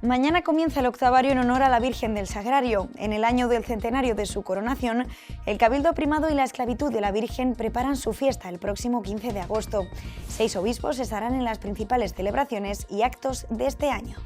Mañana comienza el octavario en honor a la Virgen del Sagrario. En el año del centenario de su coronación, el Cabildo Primado y la esclavitud de la Virgen preparan su fiesta el próximo 15 de agosto. 6 obispos estarán en las principales celebraciones y actos de este año.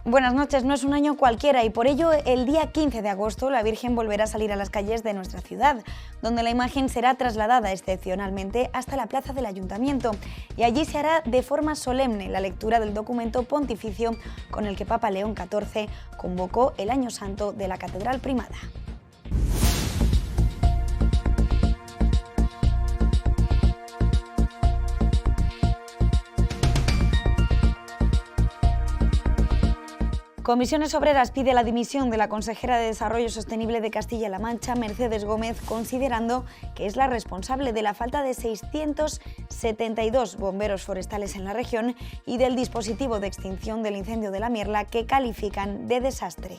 Buenas noches, no es un año cualquiera y por ello el día 15 de agosto la Virgen volverá a salir a las calles de nuestra ciudad, donde la imagen será trasladada excepcionalmente hasta la plaza del Ayuntamiento y allí se hará de forma solemne la lectura del documento pontificio con el que Papa León XIV convocó el Año Santo de la Catedral Primada. Comisiones Obreras pide la dimisión de la consejera de Desarrollo Sostenible de Castilla-La Mancha, Mercedes Gómez, considerando que es la responsable de la falta de 672 bomberos forestales en la región y del dispositivo de extinción del incendio de la Mierla, que califican de desastre.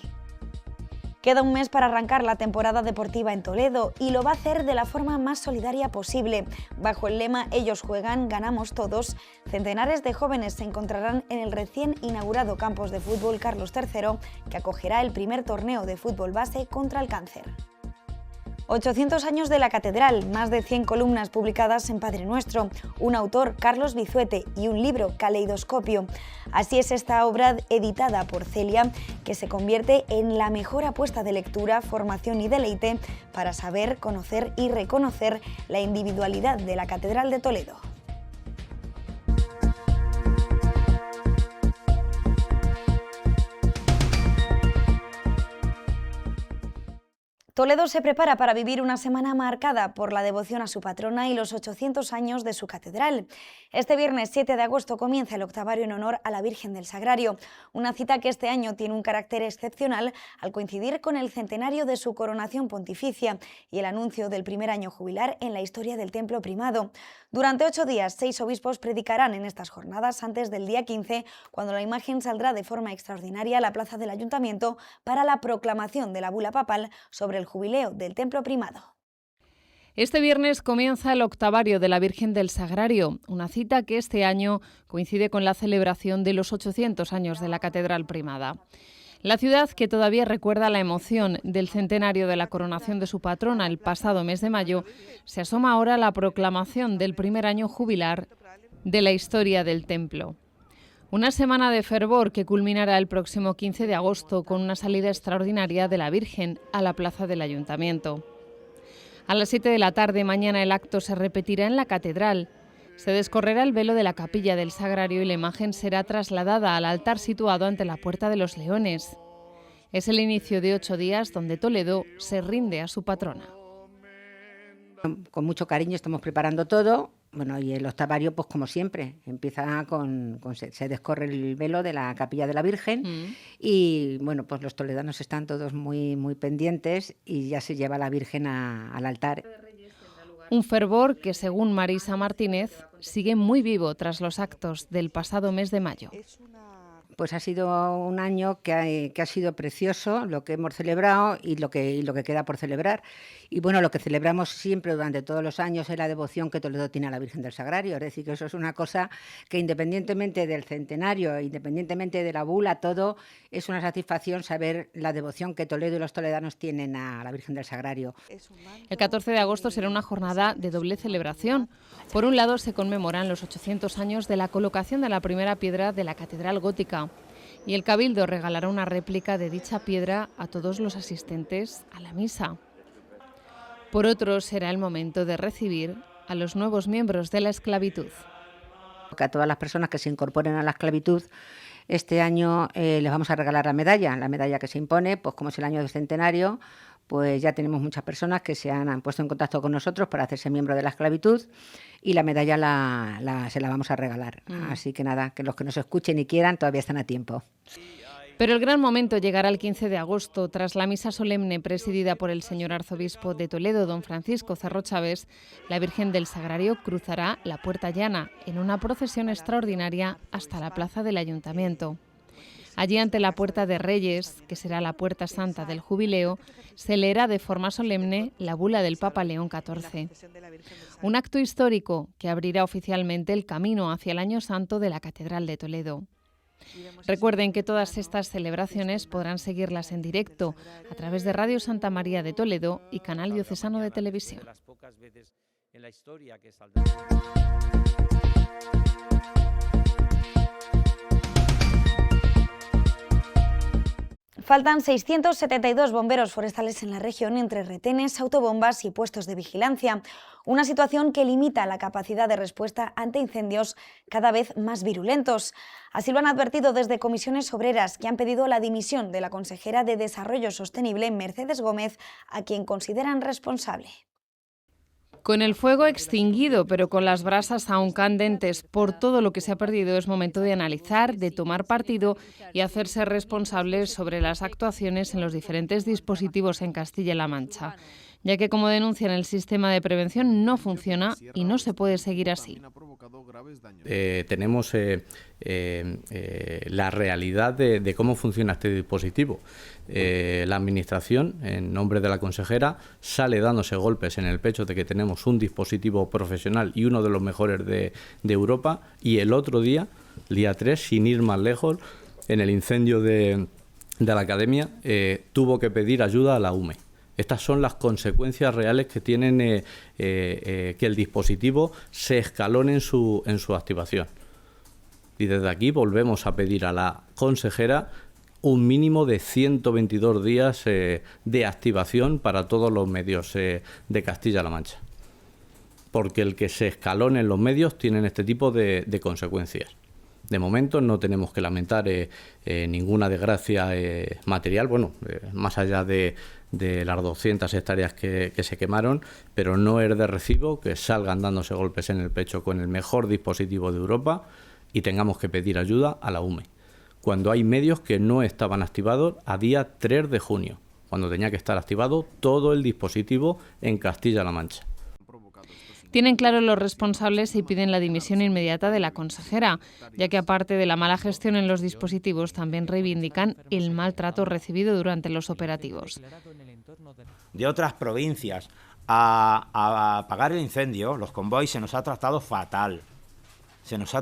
Queda un mes para arrancar la temporada deportiva en Toledo y lo va a hacer de la forma más solidaria posible. Bajo el lema "Ellos juegan, ganamos todos", centenares de jóvenes se encontrarán en el recién inaugurado campus de fútbol Carlos III, que acogerá el primer torneo de fútbol base contra el cáncer. 800 años de la catedral, más de 100 columnas publicadas en Padre Nuestro, un autor, Carlos Bizuete, y un libro, Caleidoscopio. Así es esta obra editada por Celia, que se convierte en la mejor apuesta de lectura, formación y deleite para saber, conocer y reconocer la individualidad de la Catedral de Toledo. Toledo se prepara para vivir una semana marcada por la devoción a su patrona y los 800 años de su catedral. Este viernes 7 de agosto comienza el octavario en honor a la Virgen del Sagrario, una cita que este año tiene un carácter excepcional al coincidir con el centenario de su coronación pontificia y el anuncio del primer año jubilar en la historia del templo primado. Durante 8 días, 6 obispos predicarán en estas jornadas antes del día 15, cuando la imagen saldrá de forma extraordinaria a la plaza del Ayuntamiento para la proclamación de la bula papal sobre el jubileo del templo primado. Este viernes comienza el octavario de la Virgen del Sagrario, una cita que este año coincide con la celebración de los 800 años de la Catedral Primada. La ciudad, que todavía recuerda la emoción del centenario de la coronación de su patrona el pasado mes de mayo, se asoma ahora a la proclamación del primer año jubilar de la historia del templo. Una semana de fervor que culminará el próximo 15 de agosto con una salida extraordinaria de la Virgen a la plaza del Ayuntamiento. A las 7 de la tarde mañana el acto se repetirá en la catedral. Se descorrerá el velo de la capilla del Sagrario y la imagen será trasladada al altar situado ante la Puerta de los Leones. Es el inicio de 8 días donde Toledo se rinde a su patrona. Con mucho cariño estamos preparando todo. Bueno, y el octavario, pues como siempre, empieza se descorre el velo de la capilla de la Virgen y bueno, pues los toledanos están todos muy pendientes y ya se lleva la Virgen al altar. Un fervor que, según Marisa Martínez, sigue muy vivo tras los actos del pasado mes de mayo. Pues ha sido un año que ha sido precioso, lo que hemos celebrado y lo que queda por celebrar. Y bueno, lo que celebramos siempre durante todos los años es la devoción que Toledo tiene a la Virgen del Sagrario. Es decir, que eso es una cosa que independientemente del centenario, independientemente de la bula, todo es una satisfacción saber la devoción que Toledo y los toledanos tienen a la Virgen del Sagrario. El 14 de agosto será una jornada de doble celebración. Por un lado, se conmemoran los 800 años de la colocación de la primera piedra de la Catedral Gótica. Y el Cabildo regalará una réplica de dicha piedra a todos los asistentes a la misa. Por otro, será el momento de recibir a los nuevos miembros de la esclavitud. A todas las personas que se incorporen a la esclavitud, este año les vamos a regalar la medalla que se impone, pues como es el año del centenario, pues ya tenemos muchas personas que se han puesto en contacto con nosotros para hacerse miembro de la esclavitud y la medalla se la vamos a regalar. Así que nada, que los que nos escuchen y quieran todavía están a tiempo. Pero el gran momento llegará el 15 de agosto, tras la misa solemne presidida por el señor arzobispo de Toledo, don Francisco Cerro Chávez. La Virgen del Sagrario cruzará la Puerta Llana en una procesión extraordinaria hasta la plaza del Ayuntamiento. Allí, ante la Puerta de Reyes, que será la Puerta Santa del Jubileo, se leerá de forma solemne la bula del Papa León XIV. Un acto histórico que abrirá oficialmente el camino hacia el Año Santo de la Catedral de Toledo. Recuerden que todas estas celebraciones podrán seguirlas en directo a través de Radio Santa María de Toledo y Canal Diocesano de Televisión. Faltan 672 bomberos forestales en la región entre retenes, autobombas y puestos de vigilancia. Una situación que limita la capacidad de respuesta ante incendios cada vez más virulentos. Así lo han advertido desde Comisiones Obreras, que han pedido la dimisión de la consejera de Desarrollo Sostenible, Mercedes Gómez, a quien consideran responsable. Con el fuego extinguido, pero con las brasas aún candentes por todo lo que se ha perdido, es momento de analizar, de tomar partido y hacerse responsables sobre las actuaciones en los diferentes dispositivos en Castilla-La Mancha, ya que, como denuncian, el sistema de prevención no funciona y no se puede seguir así. Tenemos la realidad de cómo funciona este dispositivo. La Administración, en nombre de la consejera, sale dándose golpes en el pecho de que tenemos un dispositivo profesional y uno de los mejores de Europa, y el otro día, el día 3, sin ir más lejos, en el incendio de la Academia, tuvo que pedir ayuda a la UME. Estas son las consecuencias reales que tienen que el dispositivo se escalone en su activación. Y desde aquí volvemos a pedir a la consejera un mínimo de 122 días de activación para todos los medios de Castilla-La Mancha. Porque el que se escalonen los medios tienen este tipo de consecuencias. De momento no tenemos que lamentar ninguna desgracia material, más allá de las 200 hectáreas que se quemaron, pero no es de recibo que salgan dándose golpes en el pecho con el mejor dispositivo de Europa y tengamos que pedir ayuda a la UME, cuando hay medios que no estaban activados a día 3 de junio, cuando tenía que estar activado todo el dispositivo en Castilla-La Mancha. Tienen claro los responsables y piden la dimisión inmediata de la consejera, ya que aparte de la mala gestión en los dispositivos, también reivindican el maltrato recibido durante los operativos. De otras provincias a apagar el incendio, los convoys, se nos ha tratado fatal. Se nos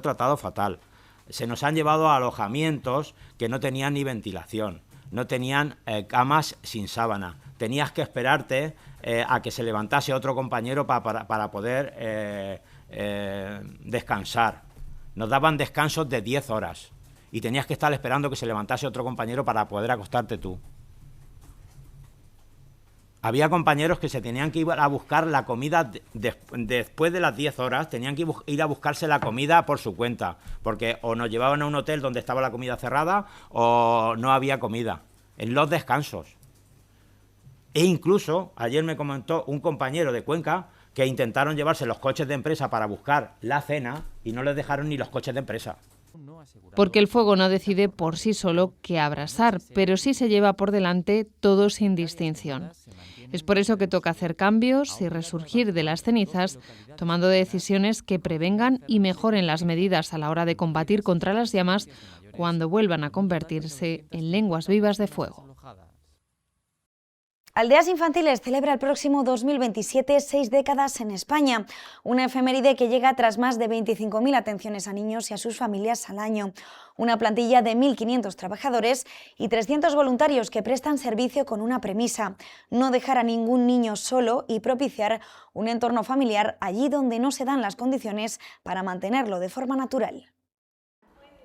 han llevado a alojamientos que no tenían ni ventilación, no tenían camas sin sábana. Tenías que esperarte a que se levantase otro compañero para poder descansar. Nos daban descansos de 10 horas y tenías que estar esperando que se levantase otro compañero para poder acostarte tú. Había compañeros que se tenían que ir a buscar la comida después de las 10 horas, tenían que ir a buscarse la comida por su cuenta, porque o nos llevaban a un hotel donde estaba la comida cerrada o no había comida, en los descansos. E incluso, ayer me comentó un compañero de Cuenca que intentaron llevarse los coches de empresa para buscar la cena y no les dejaron ni los coches de empresa. Porque el fuego no decide por sí solo qué abrasar, pero sí se lleva por delante todo sin distinción. Es por eso que toca hacer cambios y resurgir de las cenizas, tomando decisiones que prevengan y mejoren las medidas a la hora de combatir contra las llamas cuando vuelvan a convertirse en lenguas vivas de fuego. Aldeas Infantiles celebra el próximo 2027 6 décadas en España, una efeméride que llega tras más de 25.000 atenciones a niños y a sus familias al año, una plantilla de 1.500 trabajadores y 300 voluntarios que prestan servicio con una premisa: no dejar a ningún niño solo y propiciar un entorno familiar allí donde no se dan las condiciones para mantenerlo de forma natural.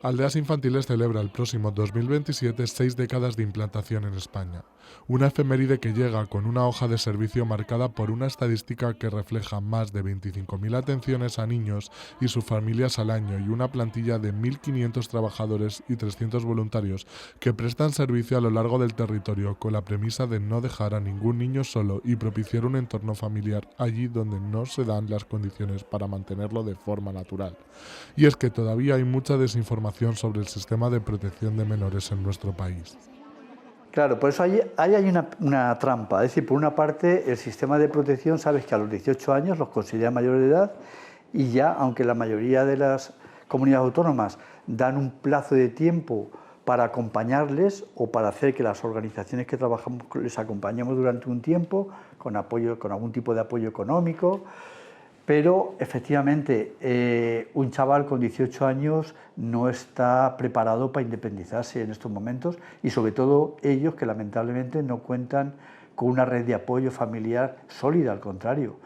Aldeas Infantiles celebra el próximo 2027 6 décadas de implantación en España, una efeméride que llega con una hoja de servicio marcada por una estadística que refleja más de 25.000 atenciones a niños y sus familias al año y una plantilla de 1.500 trabajadores y 300 voluntarios que prestan servicio a lo largo del territorio con la premisa de no dejar a ningún niño solo y propiciar un entorno familiar allí donde no se dan las condiciones para mantenerlo de forma natural. Y es que todavía hay mucha desinformación sobre el sistema de protección de menores en nuestro país. Claro, por eso hay una trampa. Es decir, por una parte, el sistema de protección, sabes que a los 18 años los considera mayores de edad y ya, aunque la mayoría de las comunidades autónomas dan un plazo de tiempo para acompañarles o para hacer que las organizaciones que trabajamos les acompañemos durante un tiempo con algún tipo de apoyo económico, Pero efectivamente un chaval con 18 años no está preparado para independizarse en estos momentos y sobre todo ellos que lamentablemente no cuentan con una red de apoyo familiar sólida, al contrario.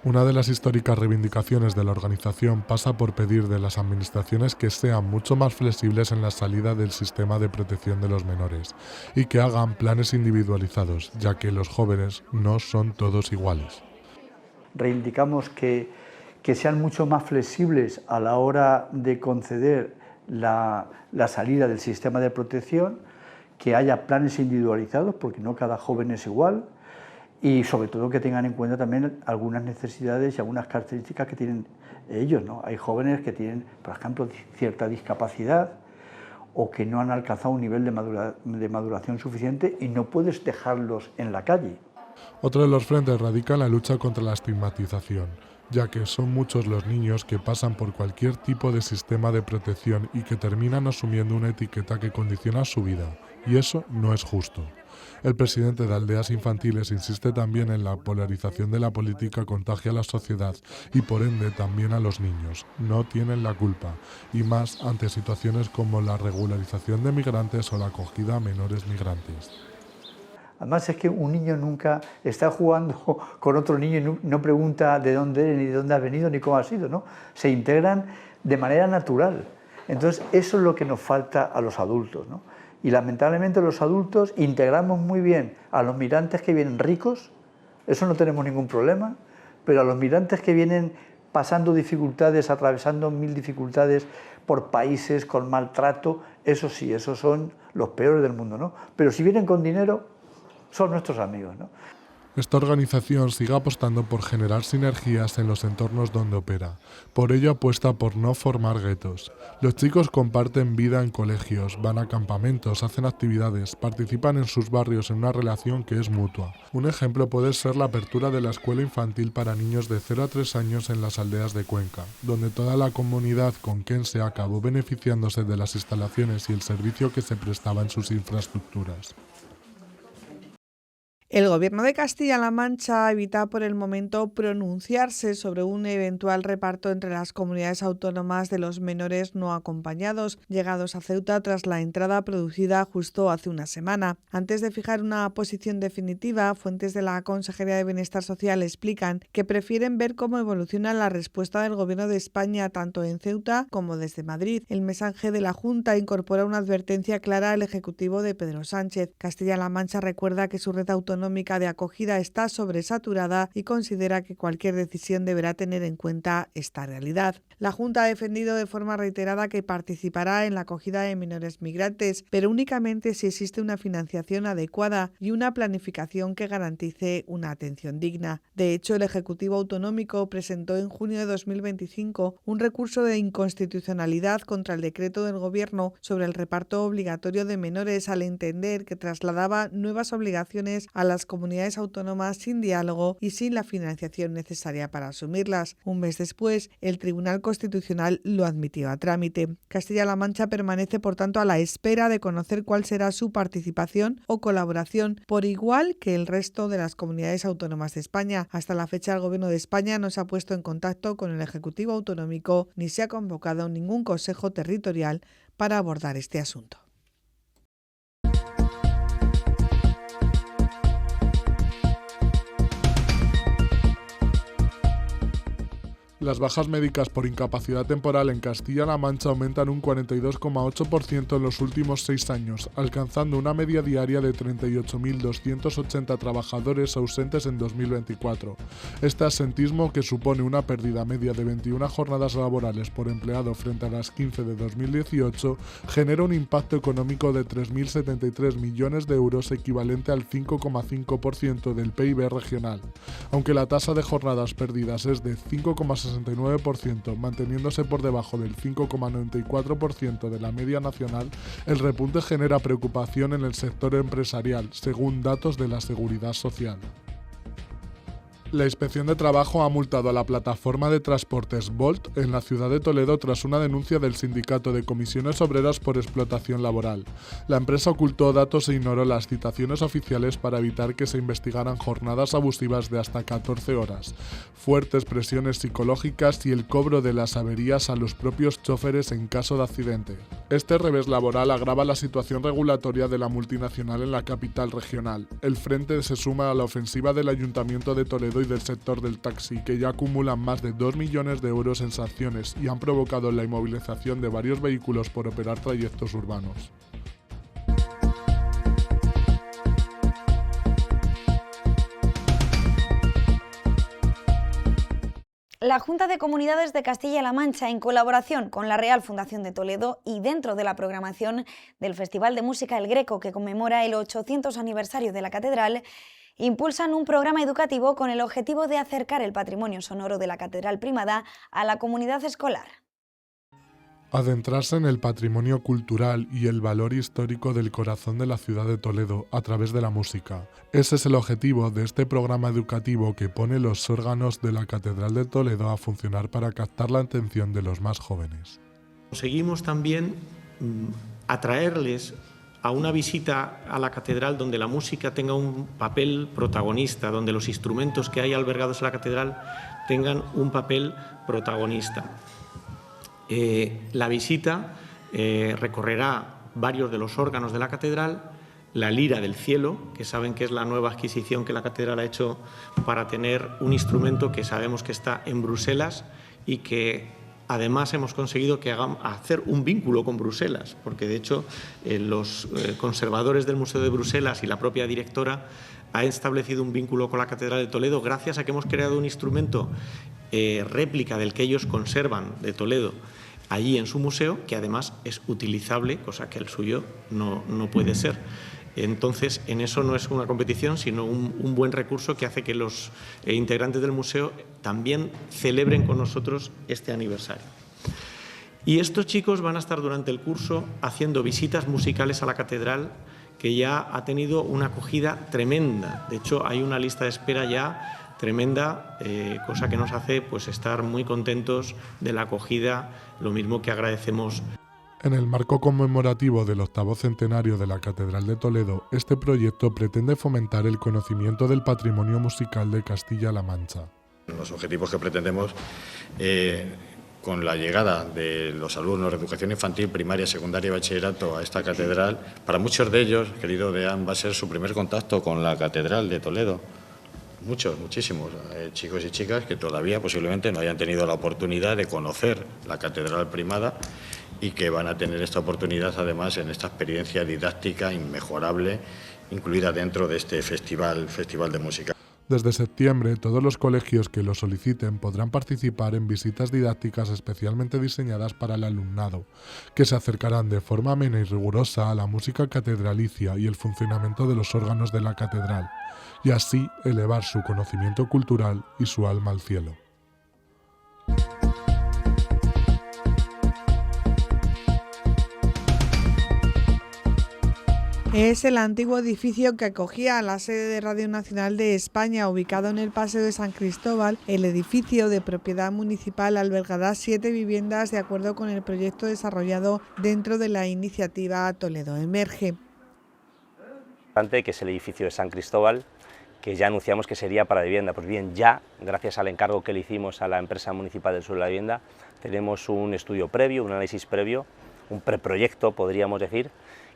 Una de las históricas reivindicaciones de la organización pasa por pedir de las administraciones que sean mucho más flexibles en la salida del sistema de protección de los menores y que hagan planes individualizados, ya que los jóvenes no son todos iguales. Reivindicamos que sean mucho más flexibles a la hora de conceder la salida del sistema de protección, que haya planes individualizados, porque no cada joven es igual, y sobre todo que tengan en cuenta también algunas necesidades y algunas características que tienen ellos, ¿no? Hay jóvenes que tienen, por ejemplo, cierta discapacidad o que no han alcanzado un nivel de maduración suficiente y no puedes dejarlos en la calle. Otro de los frentes radica en la lucha contra la estigmatización, ya que son muchos los niños que pasan por cualquier tipo de sistema de protección y que terminan asumiendo una etiqueta que condiciona su vida, y eso no es justo. El presidente de Aldeas Infantiles insiste también en la polarización de la política contagia a la sociedad y por ende también a los niños. No tienen la culpa, y más ante situaciones como la regularización de migrantes o la acogida a menores migrantes. Además es que un niño nunca está jugando con otro niño y no pregunta de dónde eres, ni de dónde has venido, ni cómo has sido, ¿no? Se integran de manera natural. Entonces eso es lo que nos falta a los adultos, ¿no? Y lamentablemente los adultos integramos muy bien a los migrantes que vienen ricos, eso no tenemos ningún problema, pero a los migrantes que vienen pasando dificultades, atravesando 1000 dificultades por países con maltrato, eso sí, esos son los peores del mundo, ¿no? Pero si vienen con dinero, son nuestros amigos, ¿no? Esta organización sigue apostando por generar sinergias en los entornos donde opera. Por ello apuesta por no formar guetos. Los chicos comparten vida en colegios, van a campamentos, hacen actividades, participan en sus barrios en una relación que es mutua. Un ejemplo puede ser la apertura de la escuela infantil para niños de 0 a 3 años en las aldeas de Cuenca, donde toda la comunidad conquense acabó beneficiándose de las instalaciones y el servicio que se prestaba en sus infraestructuras. El Gobierno de Castilla-La Mancha evita por el momento pronunciarse sobre un eventual reparto entre las comunidades autónomas de los menores no acompañados llegados a Ceuta tras la entrada producida justo hace una semana. Antes de fijar una posición definitiva, fuentes de la Consejería de Bienestar Social explican que prefieren ver cómo evoluciona la respuesta del Gobierno de España tanto en Ceuta como desde Madrid. El mensaje de la Junta incorpora una advertencia clara al Ejecutivo de Pedro Sánchez. Castilla-La Mancha recuerda que su red autonómica de acogida está sobresaturada y considera que cualquier decisión deberá tener en cuenta esta realidad. La Junta ha defendido de forma reiterada que participará en la acogida de menores migrantes, pero únicamente si existe una financiación adecuada y una planificación que garantice una atención digna. De hecho, el Ejecutivo Autonómico presentó en junio de 2025 un recurso de inconstitucionalidad contra el decreto del Gobierno sobre el reparto obligatorio de menores al entender que trasladaba nuevas obligaciones a las comunidades autónomas sin diálogo y sin la financiación necesaria para asumirlas. Un mes después, el Tribunal Constitucional lo admitió a trámite. Castilla-La Mancha permanece, por tanto, a la espera de conocer cuál será su participación o colaboración, por igual que el resto de las comunidades autónomas de España. Hasta la fecha, el Gobierno de España no se ha puesto en contacto con el Ejecutivo Autonómico ni se ha convocado ningún consejo territorial para abordar este asunto. Las bajas médicas por incapacidad temporal en Castilla-La Mancha aumentan un 42,8% en los últimos 6 años, alcanzando una media diaria de 38.280 trabajadores ausentes en 2024. Este asentismo, que supone una pérdida media de 21 jornadas laborales por empleado frente a las 15 de 2018, genera un impacto económico de 3.073 millones de euros, equivalente al 5,5% del PIB regional. Aunque la tasa de jornadas perdidas es de 5,69%, manteniéndose por debajo del 5,94% de la media nacional, el repunte genera preocupación en el sector empresarial, según datos de la Seguridad Social. La Inspección de Trabajo ha multado a la plataforma de transportes Bolt en la ciudad de Toledo tras una denuncia del Sindicato de Comisiones Obreras por explotación laboral. La empresa ocultó datos e ignoró las citaciones oficiales para evitar que se investigaran jornadas abusivas de hasta 14 horas, fuertes presiones psicológicas y el cobro de las averías a los propios choferes en caso de accidente. Este revés laboral agrava la situación regulatoria de la multinacional en la capital regional. El frente se suma a la ofensiva del Ayuntamiento de Toledo y del sector del taxi, que ya acumulan más de 2 millones de euros en sanciones y han provocado la inmovilización de varios vehículos por operar trayectos urbanos. La Junta de Comunidades de Castilla-La Mancha, en colaboración con la Real Fundación de Toledo y dentro de la programación del Festival de Música El Greco, que conmemora el 800 aniversario de la Catedral, impulsan un programa educativo con el objetivo de acercar el patrimonio sonoro de la Catedral Primada a la comunidad escolar. Adentrarse en el patrimonio cultural y el valor histórico del corazón de la ciudad de Toledo a través de la música. Ese es el objetivo de este programa educativo que pone los órganos de la Catedral de Toledo a funcionar para captar la atención de los más jóvenes. Conseguimos también atraerles a una visita a la catedral donde la música tenga un papel protagonista, donde los instrumentos que hay albergados en la catedral tengan un papel protagonista. La visita recorrerá varios de los órganos de la catedral, la Lira del Cielo, que saben que es la nueva adquisición que la catedral ha hecho para tener un instrumento que sabemos que está en Bruselas y que además hemos conseguido que hacer un vínculo con Bruselas, porque de hecho los conservadores del Museo de Bruselas y la propia directora han establecido un vínculo con la Catedral de Toledo gracias a que hemos creado un instrumento réplica del que ellos conservan de Toledo allí en su museo, que además es utilizable, cosa que el suyo no puede ser. Entonces, en eso no es una competición, sino un buen recurso que hace que los integrantes del museo también celebren con nosotros este aniversario. Y estos chicos van a estar durante el curso haciendo visitas musicales a la catedral, que ya ha tenido una acogida tremenda. De hecho, hay una lista de espera ya tremenda, cosa que nos hace pues estar muy contentos de la acogida, lo mismo que agradecemos. En el marco conmemorativo del 8º centenario de la Catedral de Toledo, este proyecto pretende fomentar el conocimiento del patrimonio musical de Castilla-La Mancha. Los objetivos que pretendemos con la llegada de los alumnos de educación infantil, primaria, secundaria y bachillerato a esta catedral, para muchos de ellos, querido Deán, va a ser su primer contacto con la Catedral de Toledo. Muchísimos chicos y chicas que todavía posiblemente no hayan tenido la oportunidad de conocer la Catedral Primada y que van a tener esta oportunidad además en esta experiencia didáctica inmejorable incluida dentro de este festival de música. Desde septiembre, todos los colegios que lo soliciten podrán participar en visitas didácticas especialmente diseñadas para el alumnado, que se acercarán de forma amena y rigurosa a la música catedralicia y el funcionamiento de los órganos de la catedral, y así elevar su conocimiento cultural y su alma al cielo. Es el antiguo edificio que acogía a la sede de Radio Nacional de España, ubicado en el Paseo de San Cristóbal. El edificio, de propiedad municipal, albergará 7 viviendas de acuerdo con el proyecto desarrollado dentro de la iniciativa Toledo Emerge. Que es el edificio de San Cristóbal, que ya anunciamos que sería para vivienda. Pues bien, ya, gracias al encargo que le hicimos a la empresa municipal del suelo de la vivienda, tenemos un estudio previo, un análisis previo, un preproyecto, podríamos decir,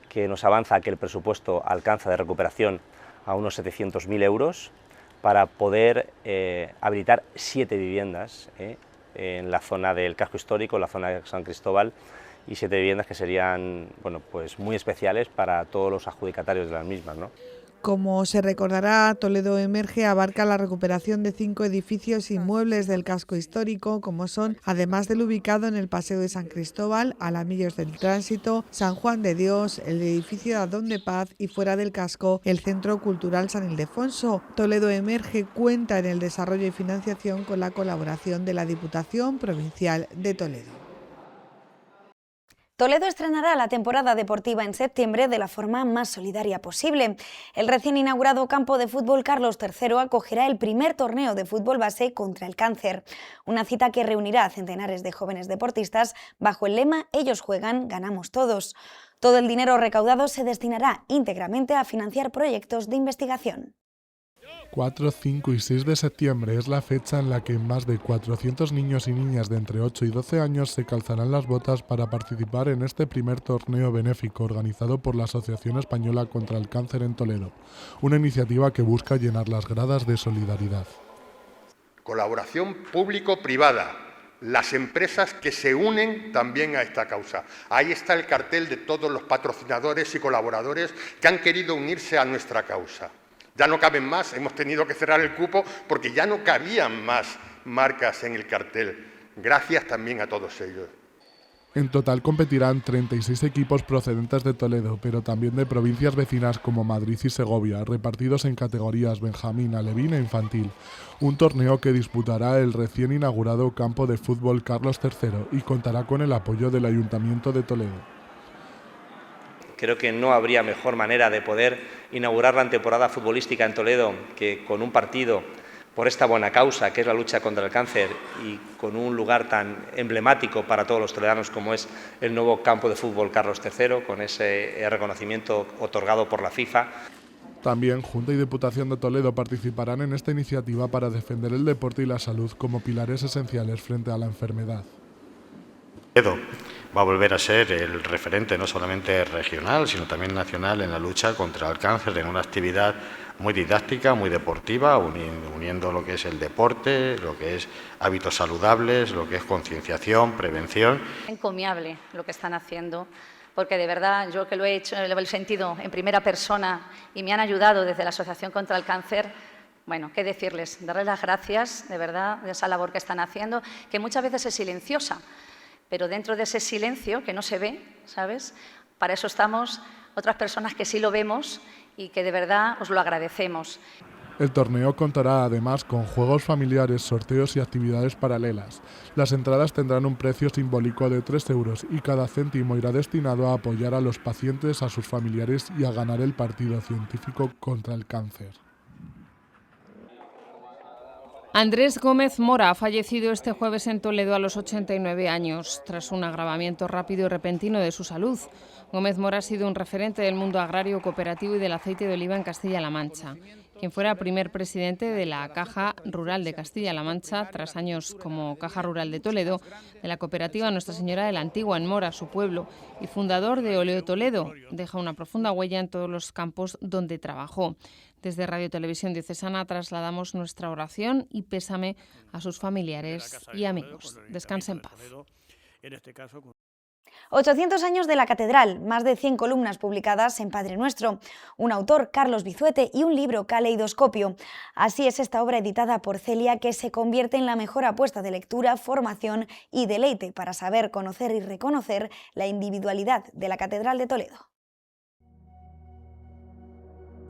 que nos avanza a que el presupuesto alcanza de recuperación a unos 700.000 euros para poder habilitar 7 viviendas en la zona del casco histórico, en la zona de San Cristóbal, y 7 viviendas que serían pues muy especiales para todos los adjudicatarios de las mismas, ¿no? Como se recordará, Toledo Emerge abarca la recuperación de 5 edificios inmuebles del casco histórico, como son, además del ubicado en el Paseo de San Cristóbal, Alamillos del Tránsito, San Juan de Dios, el edificio de Adón de Paz y fuera del casco, el Centro Cultural San Ildefonso. Toledo Emerge cuenta en el desarrollo y financiación con la colaboración de la Diputación Provincial de Toledo. Toledo estrenará la temporada deportiva en septiembre de la forma más solidaria posible. El recién inaugurado campo de fútbol Carlos III acogerá el primer torneo de fútbol base contra el cáncer. Una cita que reunirá a centenares de jóvenes deportistas bajo el lema "Ellos juegan, ganamos todos". Todo el dinero recaudado se destinará íntegramente a financiar proyectos de investigación. 4, 5 y 6 de septiembre es la fecha en la que más de 400 niños y niñas de entre 8 y 12 años se calzarán las botas para participar en este primer torneo benéfico organizado por la Asociación Española contra el Cáncer en Toledo, una iniciativa que busca llenar las gradas de solidaridad. Colaboración público-privada, las empresas que se unen también a esta causa. Ahí está el cartel de todos los patrocinadores y colaboradores que han querido unirse a nuestra causa. Ya no caben más, hemos tenido que cerrar el cupo porque ya no cabían más marcas en el cartel. Gracias también a todos ellos. En total competirán 36 equipos procedentes de Toledo, pero también de provincias vecinas como Madrid y Segovia, repartidos en categorías benjamín, alevín e infantil. Un torneo que disputará el recién inaugurado campo de fútbol Carlos III y contará con el apoyo del Ayuntamiento de Toledo. Creo que no habría mejor manera de poder inaugurar la temporada futbolística en Toledo que con un partido por esta buena causa, que es la lucha contra el cáncer, y con un lugar tan emblemático para todos los toledanos como es el nuevo campo de fútbol Carlos III, con ese reconocimiento otorgado por la FIFA. También Junta y Diputación de Toledo participarán en esta iniciativa para defender el deporte y la salud como pilares esenciales frente a la enfermedad. Toledo va a volver a ser el referente no solamente regional, sino también nacional en la lucha contra el cáncer, en una actividad muy didáctica, muy deportiva, uniendo lo que es el deporte, lo que es hábitos saludables, lo que es concienciación, prevención. Encomiable lo que están haciendo, porque de verdad yo que lo he hecho, lo he sentido en primera persona y me han ayudado desde la Asociación contra el Cáncer. Bueno, qué decirles, darles las gracias de verdad de esa labor que están haciendo, que muchas veces es silenciosa. Pero dentro de ese silencio que no se ve, ¿sabes? Para eso estamos otras personas que sí lo vemos y que de verdad os lo agradecemos. El torneo contará además con juegos familiares, sorteos y actividades paralelas. Las entradas tendrán un precio simbólico de 3 euros y cada céntimo irá destinado a apoyar a los pacientes, a sus familiares y a ganar el partido científico contra el cáncer. Andrés Gómez Mora ha fallecido este jueves en Toledo a los 89 años, tras un agravamiento rápido y repentino de su salud. Gómez Mora ha sido un referente del mundo agrario, cooperativo y del aceite de oliva en Castilla-La Mancha, quien fuera primer presidente de la Caja Rural de Castilla-La Mancha, tras años como Caja Rural de Toledo, de la cooperativa Nuestra Señora de la Antigua en Mora, su pueblo, y fundador de Oleo Toledo. Deja una profunda huella en todos los campos donde trabajó. Desde Radio Televisión Diocesana trasladamos nuestra oración y pésame a sus familiares y amigos. Descanse en paz. 800 años de la catedral, más de 100 columnas publicadas en Padre Nuestro, un autor, Carlos Vizuete, y un libro, Caleidoscopio. Así es esta obra editada por Celia, que se convierte en la mejor apuesta de lectura, formación y deleite para saber, conocer y reconocer la individualidad de la Catedral de Toledo.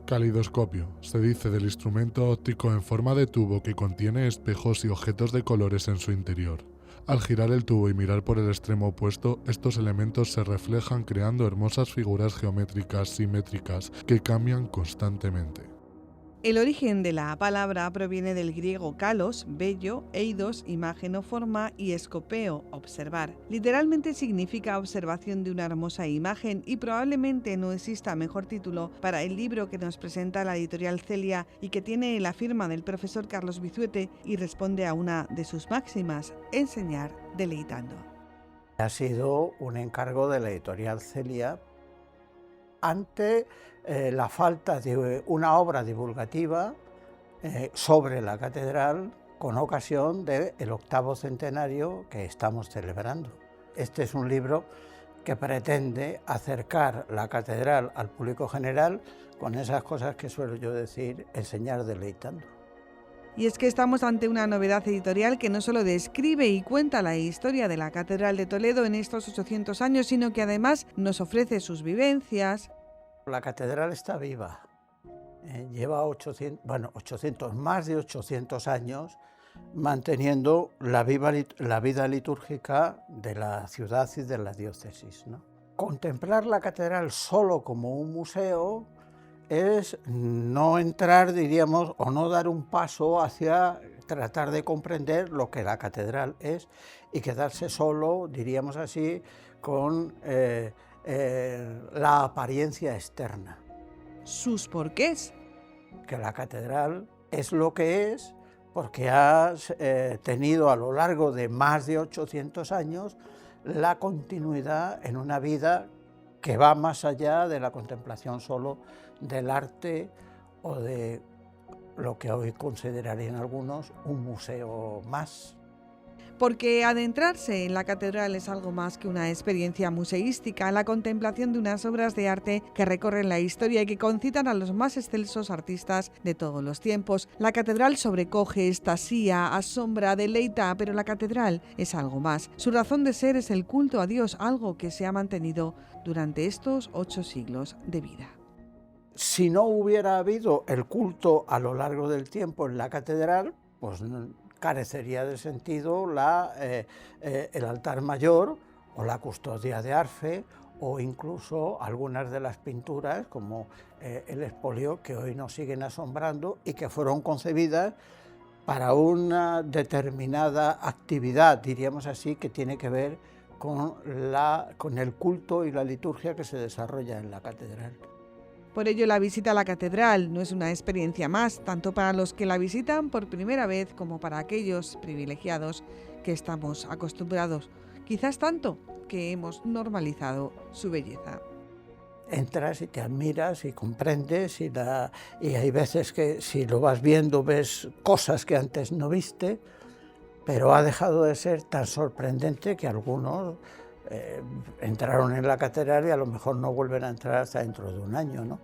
Caleidoscopio. Se dice del instrumento óptico en forma de tubo que contiene espejos y objetos de colores en su interior. Al girar el tubo y mirar por el extremo opuesto, estos elementos se reflejan creando hermosas figuras geométricas simétricas que cambian constantemente. El origen de la palabra proviene del griego kalos, bello, eidos, imagen o forma, y escopeo, observar. Literalmente significa observación de una hermosa imagen, y probablemente no exista mejor título para el libro que nos presenta la editorial Celia y que tiene la firma del profesor Carlos Vizuete y responde a una de sus máximas: enseñar deleitando. Ha sido un encargo de la editorial Celia ante la falta de una obra divulgativa sobre la catedral con ocasión del 8º centenario que estamos celebrando. Este es un libro que pretende acercar la catedral al público general con esas cosas que suelo yo decir, enseñar deleitando. Y es que estamos ante una novedad editorial que no solo describe y cuenta la historia de la Catedral de Toledo en estos 800 años, sino que además nos ofrece sus vivencias. La catedral está viva, lleva más de 800 años manteniendo la vida litúrgica de la ciudad y de la diócesis, ¿no? Contemplar la catedral solo como un museo es no entrar, diríamos, o no dar un paso hacia tratar de comprender lo que la catedral es y quedarse solo, diríamos así, con la apariencia externa. ¿Sus porqués? Que la catedral es lo que es porque ha tenido a lo largo de más de 800 años la continuidad en una vida que va más allá de la contemplación solo del arte o de lo que hoy considerarían algunos un museo más. Porque adentrarse en la catedral es algo más que una experiencia museística, la contemplación de unas obras de arte que recorren la historia y que concitan a los más excelsos artistas de todos los tiempos. La catedral sobrecoge, extasía, asombra, deleita, pero la catedral es algo más. Su razón de ser es el culto a Dios, algo que se ha mantenido durante estos 8 siglos de vida. Si no hubiera habido el culto a lo largo del tiempo en la catedral, pues carecería de sentido el altar mayor o la custodia de arfe o incluso algunas de las pinturas como el expolio que hoy nos siguen asombrando y que fueron concebidas para una determinada actividad, diríamos así, que tiene que ver con el culto y la liturgia que se desarrolla en la catedral. Por ello, la visita a la catedral no es una experiencia más, tanto para los que la visitan por primera vez como para aquellos privilegiados que estamos acostumbrados, quizás tanto que hemos normalizado su belleza. Entras y te admiras y comprendes y hay veces que si lo vas viendo ves cosas que antes no viste, pero ha dejado de ser tan sorprendente que algunos entraron en la catedral y a lo mejor no vuelven a entrar hasta dentro de un año, ¿no?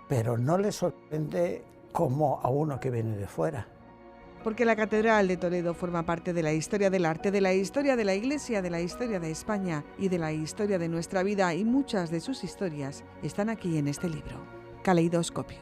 Pero no les sorprende como a uno que viene de fuera. Porque la Catedral de Toledo forma parte de la historia del arte, de la historia de la Iglesia, de la historia de España y de la historia de nuestra vida, y muchas de sus historias están aquí en este libro, Caleidoscopio.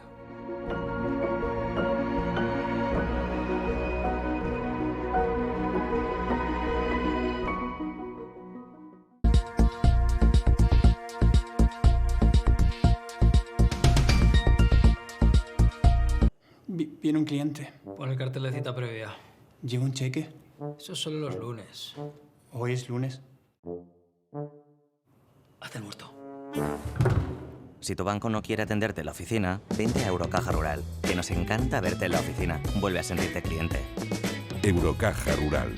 Viene un cliente. Pon el cartel de cita previa. ¿Lleva un cheque? Eso es solo los lunes. Hoy es lunes. Hazte el muerto. Si tu banco no quiere atenderte en la oficina, vente a Eurocaja Rural, que nos encanta verte en la oficina. Vuelve a sentirte cliente. Eurocaja Rural.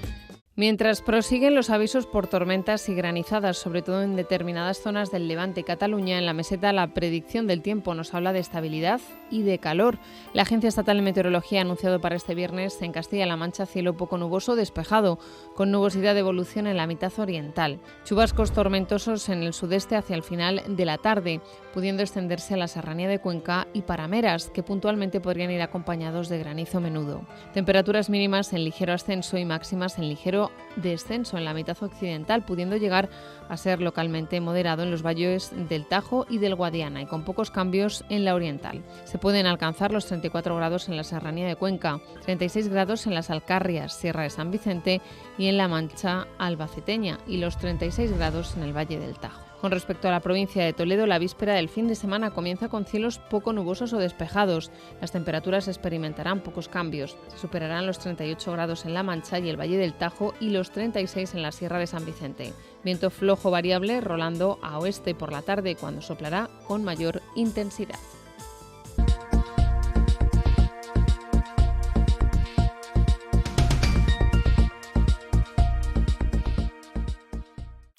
Mientras prosiguen los avisos por tormentas y granizadas, sobre todo en determinadas zonas del Levante y Cataluña, en la meseta la predicción del tiempo nos habla de estabilidad y de calor. La Agencia Estatal de Meteorología ha anunciado para este viernes en Castilla-La Mancha cielo poco nuboso despejado, con nubosidad de evolución en la mitad oriental. Chubascos tormentosos en el sudeste hacia el final de la tarde, pudiendo extenderse a la serranía de Cuenca y Parameras, que puntualmente podrían ir acompañados de granizo menudo. Temperaturas mínimas en ligero ascenso y máximas en ligero descenso en la mitad occidental, pudiendo llegar a ser localmente moderado en los valles del Tajo y del Guadiana, y con pocos cambios en la oriental. Se pueden alcanzar los 34 grados en la serranía de Cuenca, 36 grados en las Alcarrias, Sierra de San Vicente y en la Mancha albaceteña, y los 36 grados en el Valle del Tajo. Con respecto a la provincia de Toledo, la víspera del fin de semana comienza con cielos poco nubosos o despejados. Las temperaturas experimentarán pocos cambios. Se superarán los 38 grados en La Mancha y el Valle del Tajo y los 36 en la Sierra de San Vicente. Viento flojo variable rolando a oeste por la tarde, cuando soplará con mayor intensidad.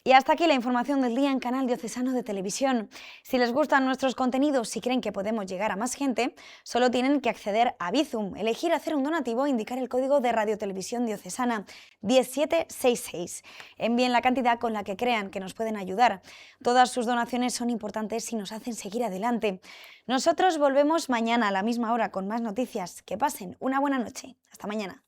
Y hasta aquí la información del día en Canal Diocesano de Televisión. Si les gustan nuestros contenidos y creen que podemos llegar a más gente, solo tienen que acceder a Bizum, elegir hacer un donativo e indicar el código de Radiotelevisión Diocesana 1766. Envíen la cantidad con la que crean que nos pueden ayudar. Todas sus donaciones son importantes y nos hacen seguir adelante. Nosotros volvemos mañana a la misma hora con más noticias. Que pasen una buena noche. Hasta mañana.